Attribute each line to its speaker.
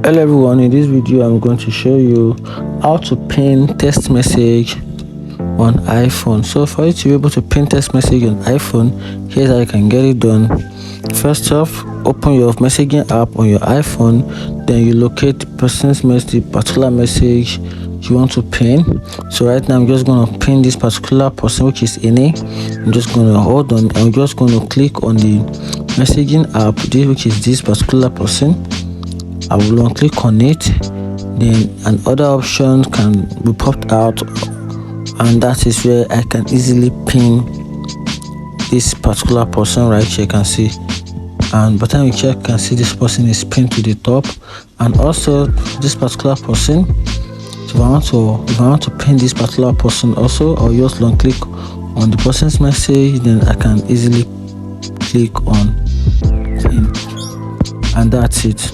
Speaker 1: Hello everyone, in this video I'm going to show you how to pin text message on iPhone. So for you to be able to pin text message on iPhone, here's how you can get it done. First off, open your messaging app on your iPhone, then you locate the person's message, particular message you want to pin. So right now I'm just going to pin this particular person, which is Ine. I'm just going to hold on, I'm just going to click on the messaging app, which is this particular person. I will long click on it, then another option can be popped out, and that is where I can easily pin this particular person. Right here you can see, and by the time you check, you can see this person is pinned to the top. And also this particular person, if I want to pin this particular person also, I'll just long click on the person's message, then I can easily click on pin, and that's it.